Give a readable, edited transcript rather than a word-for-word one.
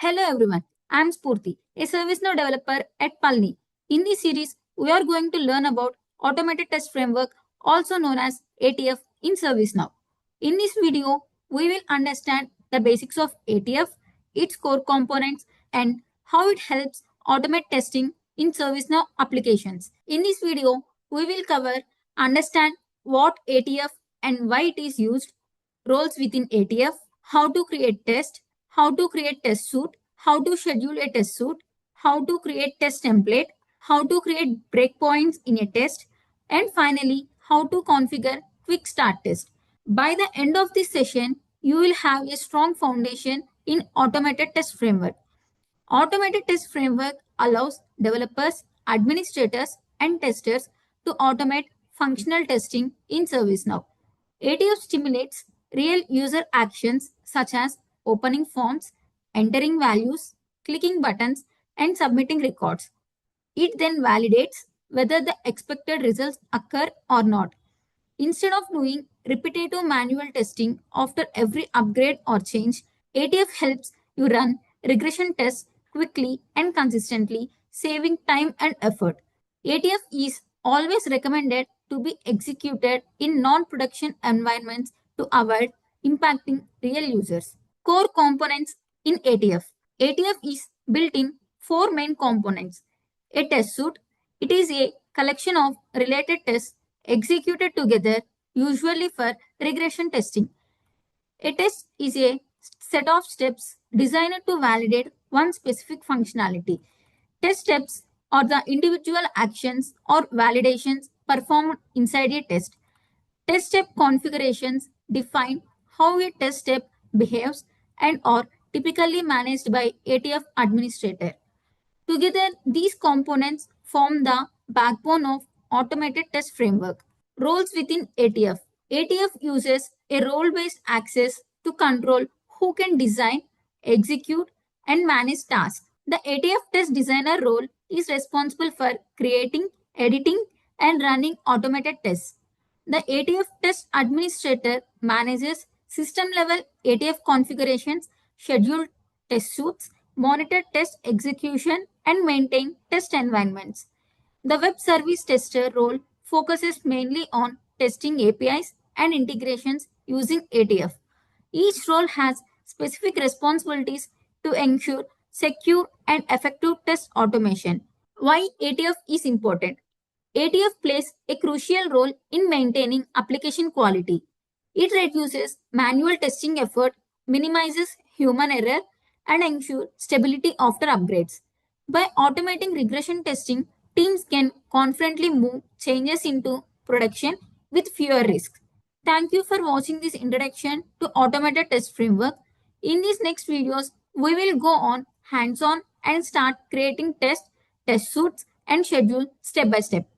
Hello everyone, I am Spurti, a ServiceNow developer at Palni. In this series, we are going to learn about Automated Test Framework, also known as ATF in ServiceNow. In this video, we will understand the basics of ATF, its core components, and how it helps automate testing in ServiceNow applications. In this video, we will cover understand what ATF and why it is used, roles within ATF, how to create test, how to create test suite, how to schedule a test suite, how to create test template, how to create breakpoints in a test, and finally, how to configure quick start test. By the end of this session, you will have a strong foundation in automated test framework. Automated test framework allows developers, administrators, and testers to automate functional testing in ServiceNow. ATF stimulates real user actions such as opening forms, entering values, clicking buttons, and submitting records. It then validates whether the expected results occur or not. Instead of doing repetitive manual testing after every upgrade or change, ATF helps you run regression tests quickly and consistently, saving time and effort. ATF is always recommended to be executed in non-production environments to avoid impacting real users. Core components in ATF. ATF is built in four main components. A test suite. It is a collection of related tests executed together, usually for regression testing. A test is a set of steps designed to validate one specific functionality. Test steps are the individual actions or validations performed inside a test. Test step configurations define how a test step behaves and are typically managed by ATF administrator. Together, these components form the backbone of automated test framework. Roles within ATF. ATF uses a role-based access to control who can design, execute, and manage tasks. The ATF test designer role is responsible for creating, editing, and running automated tests. The ATF test administrator manages system-level ATF configurations, schedule test suites, monitor test execution, and maintain test environments. The web service tester role focuses mainly on testing APIs and integrations using ATF. Each role has specific responsibilities to ensure secure and effective test automation. Why ATF is important? ATF plays a crucial role in maintaining application quality. It reduces manual testing effort, minimizes human error, and ensures stability after upgrades. By automating regression testing, teams can confidently move changes into production with fewer risks. Thank you for watching this introduction to automated test framework. In these next videos, we will go on hands-on and start creating test suites and schedule step by step.